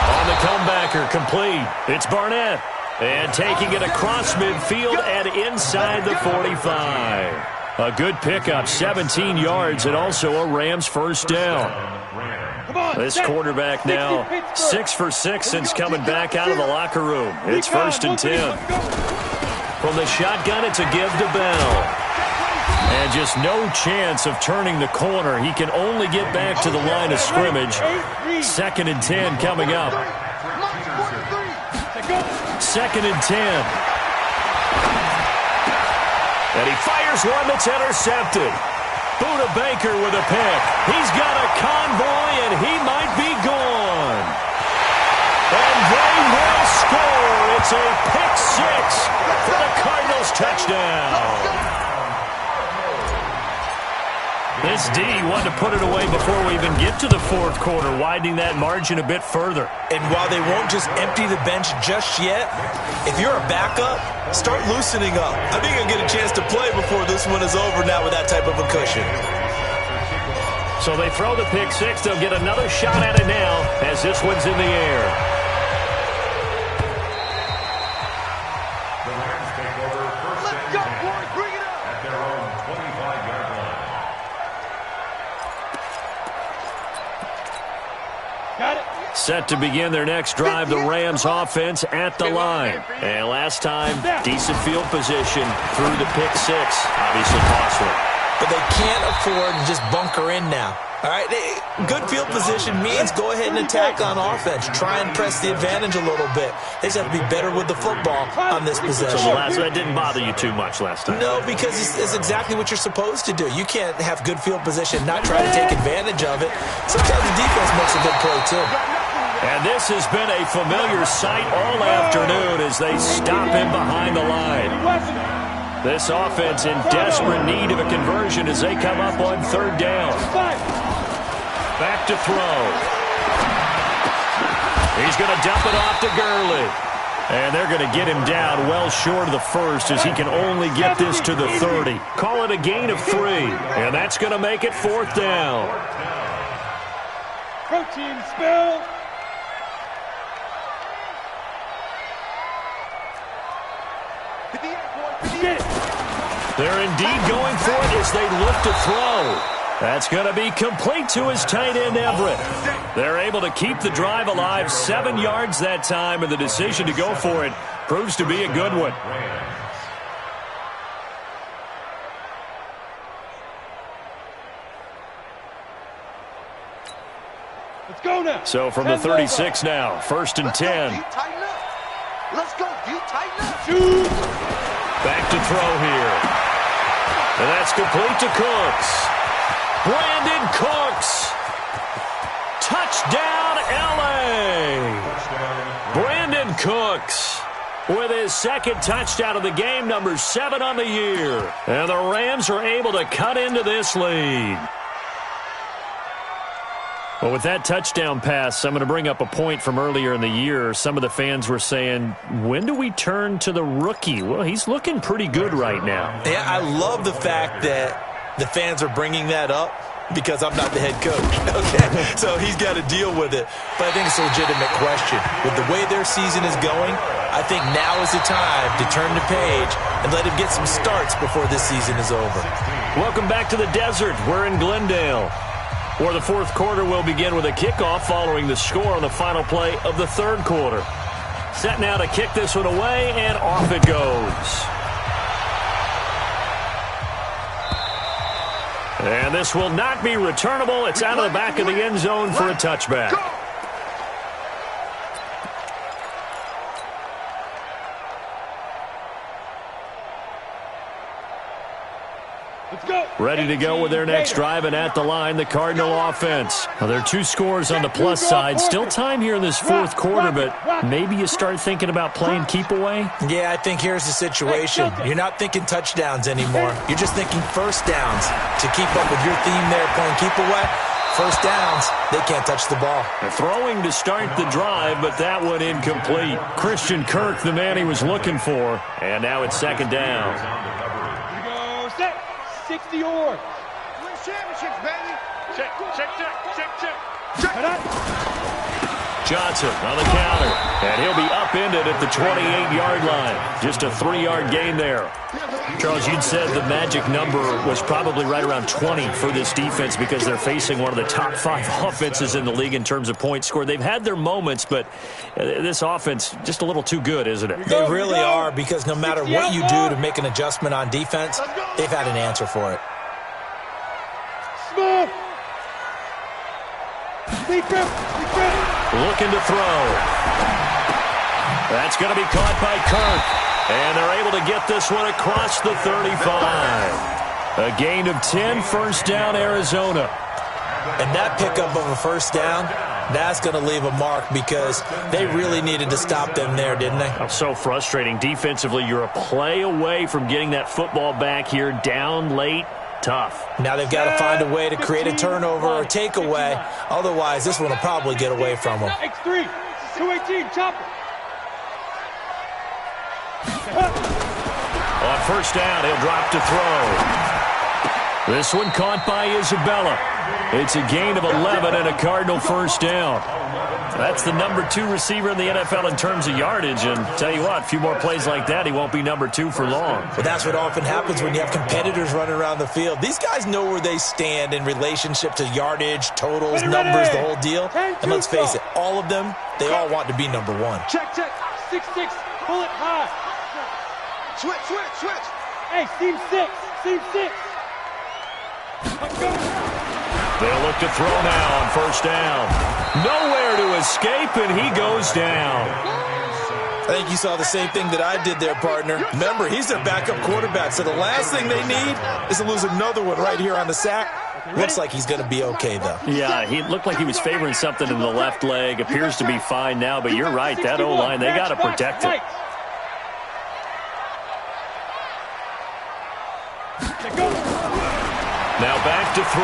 On the comebacker, complete. It's Barnett. And taking it across midfield and inside the 45. A good pickup, 17 yards, and also a Rams first down. This quarterback now 6 for 6 since coming back out of the locker room. It's 1st and 10. From the shotgun, it's a give to Bell. And just no chance of turning the corner. He can only get back to the line of scrimmage. 2nd and 10 coming up. 2nd and 10. And he fires one that's intercepted. Buda Baker with a pick. He's got a convoy, and he might be gone. And they will score. It's a pick six for the Cardinals touchdown. This D wanted to put it away before we even get to the fourth quarter, widening that margin a bit further. And while they won't just empty the bench just yet, if you're a backup, start loosening up. I think you'll get a chance to play before this one is over now with that type of a cushion. So they throw the pick six. They'll get another shot at it now as this one's in the air. The Rams take over 1st and 10 at their own 25-yard line. Set to begin their next drive, the Rams offense at the line. And last time, decent field position through the pick six. Obviously costly. But they can't afford to just bunker in now. All right, good field position means go ahead and attack on offense. Try and press the advantage a little bit. They just have to be better with the football on this possession. So that didn't bother you too much last time? No, because it's exactly what you're supposed to do. You can't have good field position, not try to take advantage of it. Sometimes the defense makes a good play, too. And this has been a familiar sight all afternoon as they stop him behind the line. This offense in desperate need of a conversion as they come up on 3rd down. Back to throw. He's going to dump it off to Gurley. And they're going to get him down well short of the first as he can only get this to the 30. Call it a gain of 3. And that's going to make it 4th down. Protein spill. They're indeed going for it as they look to throw. That's going to be complete to his tight end, Everett. They're able to keep the drive alive, 7 yards that time, and the decision to go for it proves to be a good one. Let's go now. So from the 36 now, 1st and 10. Let's go, D. Tighten up. Shoot. Back to throw here. And that's complete to Cooks. Brandon Cooks. Touchdown, L.A. Brandon Cooks with his 2nd touchdown of the game, number 7 on the year. And the Rams are able to cut into this lead. Well, with that touchdown pass, I'm going to bring up a point from earlier in the year. Some of the fans were saying, when do we turn to the rookie? Well, he's looking pretty good right now. Yeah, I love the fact that the fans are bringing that up because I'm not the head coach. Okay, so he's got to deal with it. But I think it's a legitimate question. With the way their season is going, I think now is the time to turn the page and let him get some starts before this season is over. Welcome back to the desert. We're in Glendale, where the 4th quarter will begin with a kickoff following the score on the final play of the 3rd quarter. Set now to kick this one away, and off it goes. And this will not be returnable. It's out of the back of the end zone for a touchback. Ready to go with their next drive, and at the line, the Cardinal offense. Now, there are 2 scores on the plus side. Still time here in this fourth quarter, but maybe you start thinking about playing keep away? Yeah, I think here's the situation. You're not thinking touchdowns anymore. You're just thinking first downs. To keep up with your theme there, playing keep away, first downs, they can't touch the ball. Throwing to start the drive, but that one incomplete. Christian Kirk, the man he was looking for, and now it's second down. 60 yards. Win championships, baby. Check. Johnson on the counter, and he'll be upended at the 28-yard line. Just a 3-yard gain there. Charles, you'd said the magic number was probably right around 20 for this defense because they're facing one of the top 5 offenses in the league in terms of points scored. They've had their moments, but this offense just a little too good, isn't it? They really are, because no matter what you do to make an adjustment on defense, they've had an answer for it. Smith. Looking to throw. That's going to be caught by Kirk. And they're able to get this one across the 35. A gain of 10, first down, Arizona. And that pickup of a first down, that's going to leave a mark because they really needed to stop them there, didn't they? Oh, so frustrating. Defensively, you're a play away from getting that football back here, down late. Tough. Now they've got to find a way to create a turnover or takeaway. Otherwise, this one will probably get away from them. X3, 218, chopper. On first down, he'll drop to throw. This one caught by Isabella. It's a gain of 11 and a Cardinal first down. That's the number 2 receiver in the NFL in terms of yardage. And tell you what, a few more plays like that, he won't be number 2 for long. But that's what often happens when you have competitors running around the field. These guys know where they stand in relationship to yardage, totals, numbers, the whole deal. And let's face it, all of them, they all want to be number 1. Check. 6-6, pull it high. Switch. Hey, seam 6. Let's go. They'll look to throw now on first down. Nowhere to escape, and he goes down. I think you saw the same thing that I did there, partner. Remember, he's their backup quarterback, so the last thing they need is to lose another one right here on the sack. Looks like he's going to be okay, though. Yeah, he looked like he was favoring something in the left leg. Appears to be fine now, but you're right. That O-line, they got to protect it. Now back to throw.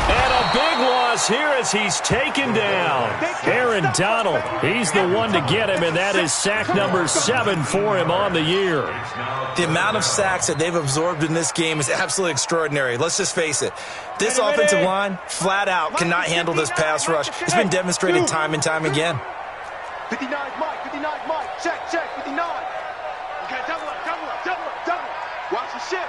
And a big loss here as he's taken down. Aaron Donald, he's the one to get him, and that is sack number 7 for him on the year. The amount of sacks that they've absorbed in this game is absolutely extraordinary. Let's just face it. This offensive line, flat out, cannot handle this pass rush. It's been demonstrated time and time again. 59 Mike. Check, 59. Okay, double up. Watch the ship.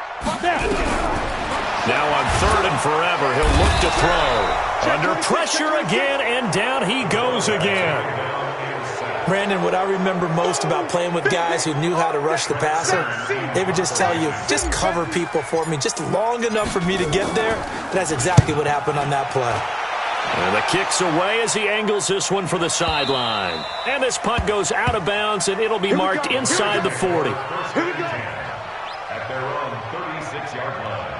Now on 3rd and forever, he'll look to throw. Under pressure again, and down he goes again. Brandon, what I remember most about playing with guys who knew how to rush the passer, they would just tell you, just cover people for me, just long enough for me to get there. That's exactly what happened on that play. And the kick's away as he angles this one for the sideline. And this punt goes out of bounds, and it'll be marked inside the 40. Here we go. At their own 36-yard line.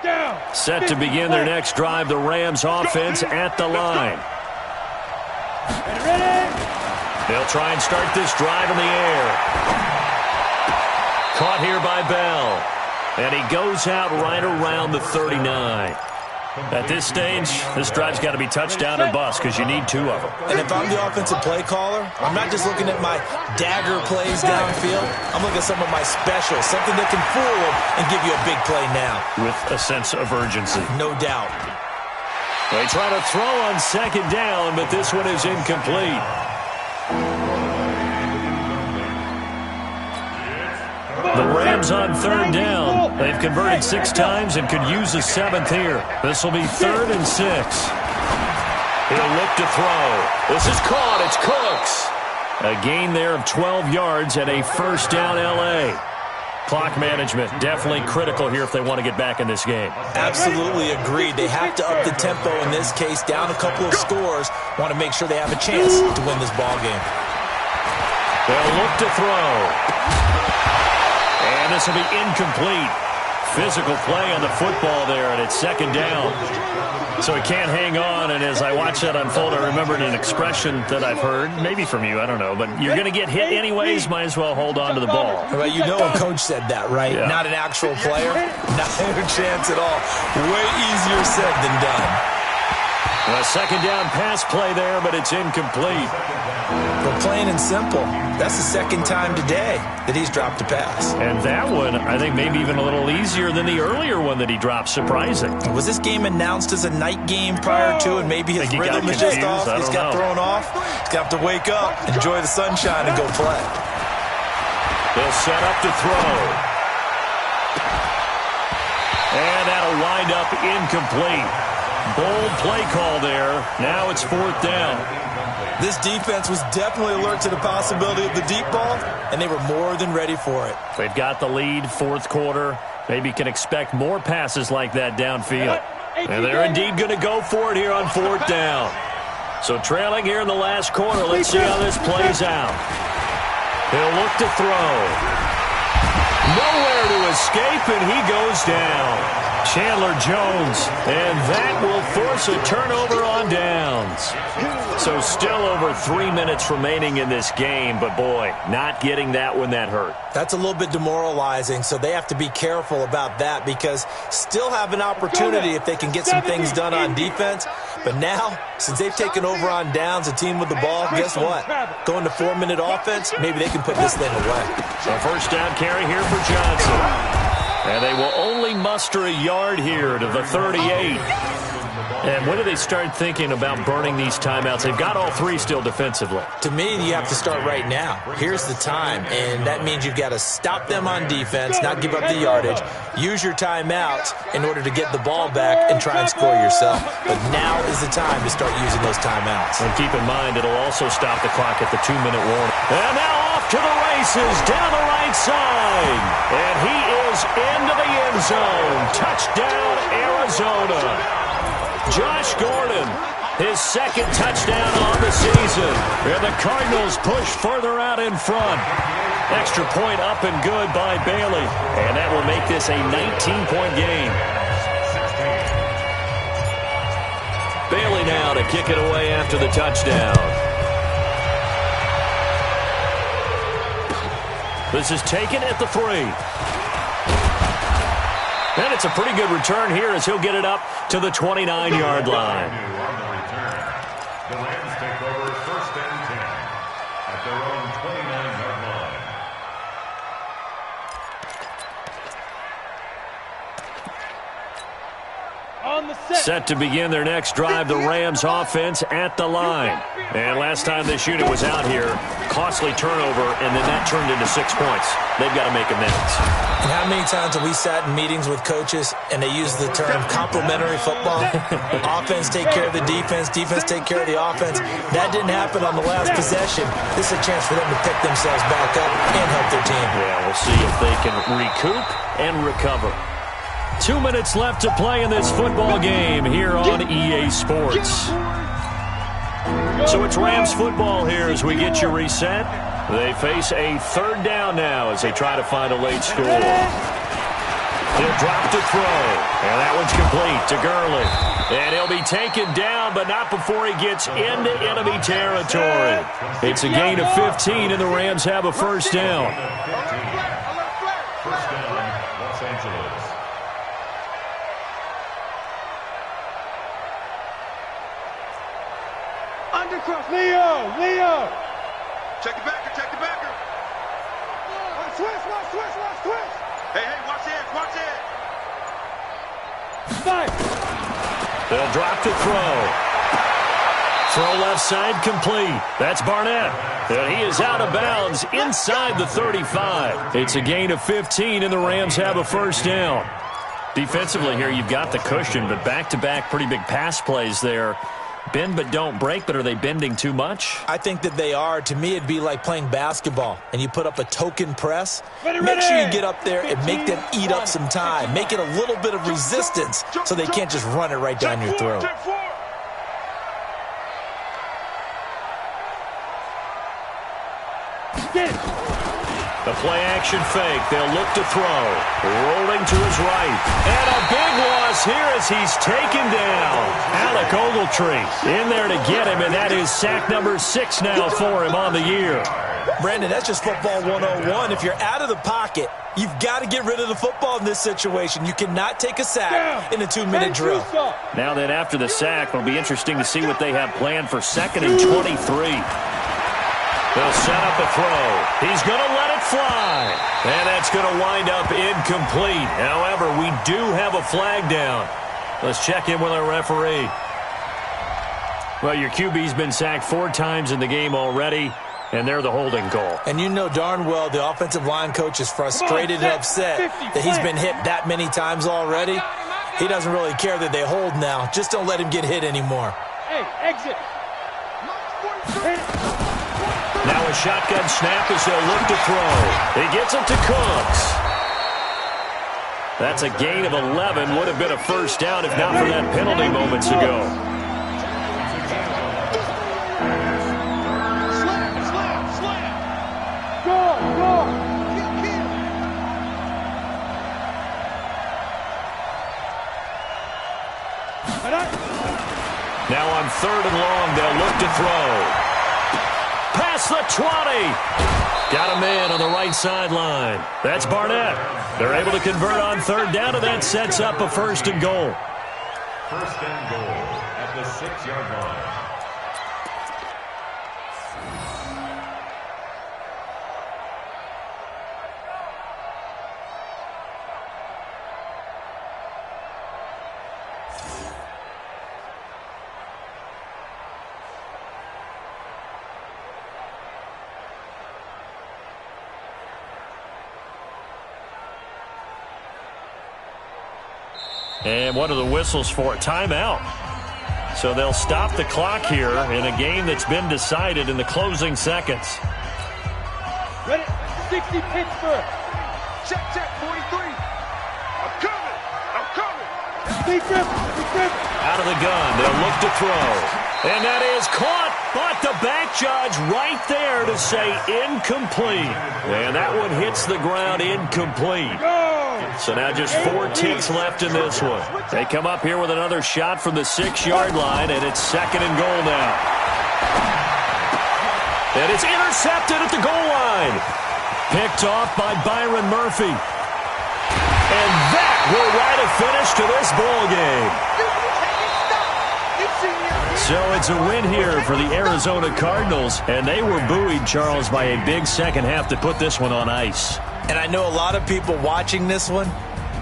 Down. Set to begin their next drive, the Rams offense at the line. Ready? They'll try and start this drive in the air. Caught here by Bell. And he goes out right around the 39. At this stage, this drive's got to be touchdown or bust because you need 2 of them. And if I'm the offensive play caller, I'm not just looking at my dagger plays downfield. I'm looking at some of my specials, something that can fool them and give you a big play now. With a sense of urgency. No doubt. They try to throw on 2nd down, but this one is incomplete. The Rams on 3rd down. They've converted 6 times and could use a 7th here. This will be 3rd and 6. He'll look to throw. This is caught. It's Cooks. A gain there of 12 yards and a first down L.A. Clock management definitely critical here if they want to get back in this game. Absolutely agreed. They have to up the tempo in this case, down a couple of scores. Want to make sure they have a chance to win this ball game. They'll look to throw. And this will be incomplete. Physical play on the football there, and it's second down. So he can't hang on, and as I watch that unfold, I remembered an expression that I've heard, maybe from you, I don't know, but you're going to get hit anyways, might as well hold on to the ball. Well, you know a coach said that, right? Yeah. Not an actual player. Not a chance at all. Way easier said than done. A second down pass play there, but it's incomplete. But plain and simple, that's the second time today that he's dropped a pass. And that one, I think, maybe even a little easier than the earlier one that he dropped. Surprising. Was this game announced as a night game prior to, and maybe his rhythm is just off? He's got thrown off. He's got to wake up, enjoy the sunshine, and go play. They'll set up to throw. And that'll wind up incomplete. Bold play call there. Now it's fourth down. This defense was definitely alert to the possibility of the deep ball, and they were more than ready for it. They've got the lead, fourth quarter. Maybe can expect more passes like that downfield. And they're indeed going to go for it here on fourth down. So trailing here in the last quarter. Let's see how this plays out. He'll look to throw. Nowhere to escape, and he goes down. Chandler Jones, and that will force a turnover on downs. So still over 3 minutes remaining in this game, but boy, not getting that one that hurt. That's a little bit demoralizing, so they have to be careful about that because still have an opportunity if they can get some things done on defense. But now, since they've taken over on downs, a team with the ball, guess what? Going to 4-minute offense, maybe they can put this thing away. So first down carry here for Johnson. And they will only muster a yard here to the 38. And when do they start thinking about burning these timeouts? They've got all three still defensively. To me, you have to start right now. Here's the time, and that means you've got to stop them on defense, not give up the yardage, use your timeouts in order to get the ball back and try and score yourself. But now is the time to start using those timeouts. And keep in mind, it'll also stop the clock at the 2-minute warning. And now off to the races down the right side. And he is into the end zone. Touchdown, Arizona. Josh Gordon, his second touchdown on the season. And the Cardinals push further out in front. Extra point up and good by Bailey. And that will make this a 19-point game. Bailey now to kick it away after the touchdown. This is taken at the 3. And it's a pretty good return here as he'll get it up to the 29-yard line. The Rams take over first and 10 at their own 29-yard line. Set to begin their next drive, the Rams offense at the line. And last time this unit was out here, costly turnover, and then that turned into 6 points. They've got to make amends. And how many times have we sat in meetings with coaches and they use the term complementary football? Offense take care of the defense, defense take care of the offense. That didn't happen on the last possession. This is a chance for them to pick themselves back up and help their team. Yeah, we'll see if they can recoup and recover. 2 minutes left to play in this football game here on EA Sports. So it's Rams football here as we get you reset. They face a third down now as they try to find a late score. He'll drop to throw, and that one's complete to Gurley. And he'll be taken down, but not before he gets into enemy territory. It's a gain of 15, and the Rams have a first down. First down, Los Angeles. Undercross, Leo! Check the backer, check the backer. Watch twist! Hey, watch it. Five. They'll drop to throw. Throw left side complete. That's Barnett. And he is out of bounds inside the 35. It's a gain of 15, and the Rams have a first down. Defensively here, you've got the cushion, but back-to-back pretty big pass plays there. Bend but don't break, but are they bending too much? I think that they are. To me, it'd be like playing basketball, and you put up a token press. Ready. Make sure you get up there and make them eat up some time. Make it a little bit of resistance so they can't just run it right down your throat. The play-action fake. They'll look to throw. Rolling to his right. And a big loss here as he's taken down. Alec Ogletree in there to get him, and that is sack number 6 now for him on the year. Brandon, that's just football 101. If you're out of the pocket, you've got to get rid of the football in this situation. You cannot take a sack in a 2-minute drill. Now then, after the sack, it'll be interesting to see what they have planned for 2nd and 23. They'll set up a throw. He's going to let it fly. And that's going to wind up incomplete. However, we do have a flag down. Let's check in with our referee. Well, your QB's been sacked 4 times in the game already, and they're the holding call. And you know darn well the offensive line coach is frustrated and upset that he's been hit that many times already. He doesn't really care that they hold now. Just don't let him get hit anymore. Hey, exit. Now a shotgun snap as they'll look to throw. He gets it to Cooks. That's a gain of 11. Would have been a first down if not for that penalty moments ago. Now on 3rd and long, they'll look to throw. Past the 20. Got a man on the right sideline. That's Barnett. They're able to convert on 3rd down, and that sets up a 1st and goal. 1st and goal at the 6-yard line. And what are the whistles for? Timeout. So they'll stop the clock here in a game that's been decided in the closing seconds. Ready? 60 Pittsburgh. Check, 43. I'm coming. Out of the gun. They'll look to throw. And that is caught, but the back judge right there to say incomplete. And that one hits the ground incomplete. So now just 4 ticks left in this one. They come up here with another shot from the 6-yard line, and it's 2nd and goal now. And it's intercepted at the goal line. Picked off by Byron Murphy. And that will write a finish to this ball game. So it's a win here for the Arizona Cardinals, and they were buoyed, Charles, by a big second half to put this one on ice. And I know a lot of people watching this one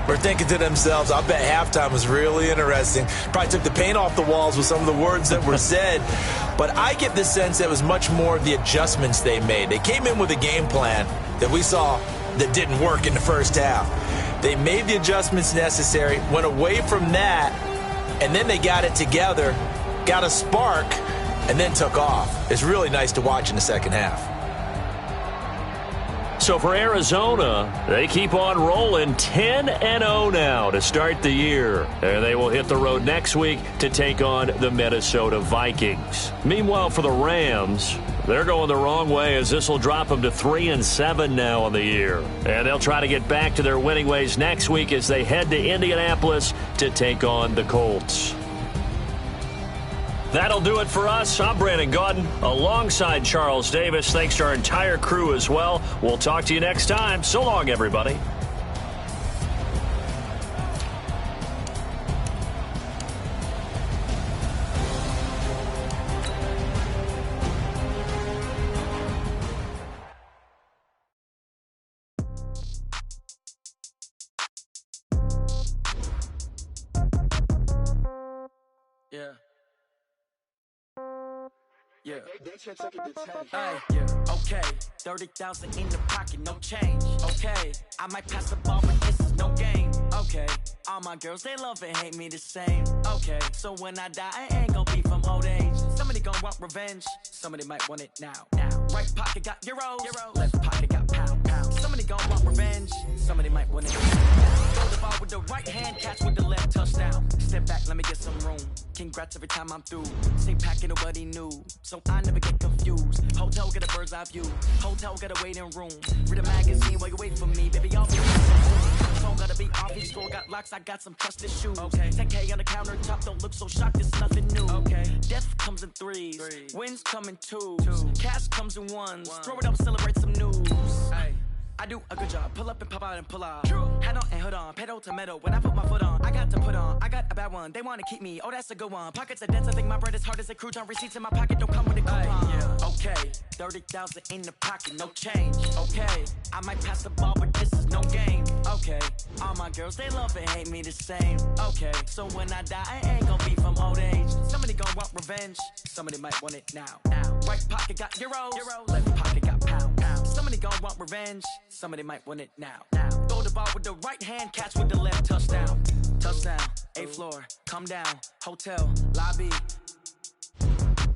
were thinking to themselves, I bet halftime was really interesting. Probably took the paint off the walls with some of the words that were said. But I get the sense that it was much more of the adjustments they made. They came in with a game plan that we saw that didn't work in the first half. They made the adjustments necessary, went away from that, and then they got it together, got a spark, and then took off. It's really nice to watch in the second half. So for Arizona, they keep on rolling 10-0 now to start the year. And they will hit the road next week to take on the Minnesota Vikings. Meanwhile, for the Rams, they're going the wrong way as this will drop them to 3-7 now on the year. And they'll try to get back to their winning ways next week as they head to Indianapolis to take on the Colts. That'll do it for us. I'm Brandon Gaudin alongside Charles Davis. Thanks to our entire crew as well. We'll talk to you next time. So long, everybody. Okay, 30,000 in the pocket, no change. Okay, I might pass the ball, but this is no game. Okay. Okay, all my girls, they love and hate me the same. Okay, so when I die, I ain't gonna be from old age. Somebody gon' want revenge, somebody might want it now. Right pocket got euros, left pocket got pound. Somebody gon' want revenge, somebody might want it now. Throw the ball with the right hand, catch with the left, touchdown. Step back, let me get some room. Congrats every time I'm through. Same packet, nobody knew, so I never get confused. Hotel get a bird's eye view, hotel get a waiting room. Read a magazine while you wait for me, baby, I'll be phone gotta be off, each store got locks, I got some trusted shoes. Okay, 10K on the countertop, don't look so shocked, it's nothing new. Okay, death comes in threes, wins come in twos, cash comes in ones. Throw it up, celebrate some news. Ay. I do a good job, pull up and pop out and pull off. Head on and hood on, pedal to metal. When I put my foot on, I got to put on. I got a bad one, they wanna keep me, oh that's a good one. Pockets are dense, I think my bread is hard as a crouton. Receipts in my pocket, don't come with a coupon. Okay, 30,000 in the pocket, no change. Okay, I might pass the ball, but this is no game. Okay, all my girls, they love and hate me the same. Okay, so when I die, I ain't gonna be from old age. Somebody gon' want revenge, somebody might want it now. Right pocket got euros, left pocket got pound. Somebody gon' want revenge, somebody might want it now. Throw the ball with the right hand, catch with the left, touchdown. Touchdown, 8th floor, come down, hotel, lobby.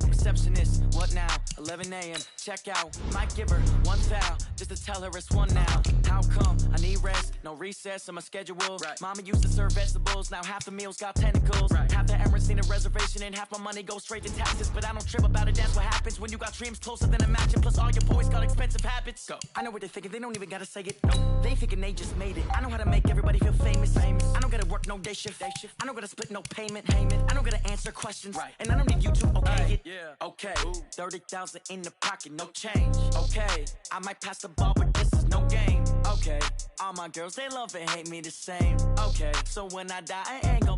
Receptionist, what now? 11 a.m. check out. Might give her one foul just to tell her it's one now. How come? I need rest, no recess in my schedule. Mama used to serve vegetables, now half the meals got tentacles. Half the errands need a reservation and half my money goes straight to taxes. But I don't trip about it, that's what happens when you got dreams closer than a match. And plus all your boys got expensive habits. Go. I know what they're thinking, they don't even gotta say it. No, they thinking they just made it. I know how to make everybody feel famous. I don't gotta work no day shift. I don't gotta split no payment. I don't gotta answer questions. And I don't need you to okay it. Okay, 30,000 in the pocket, no change. Okay, I might pass the ball, but this is no game. Okay, all my girls, they love and hate me the same. Okay, so when I die, I ain't gon'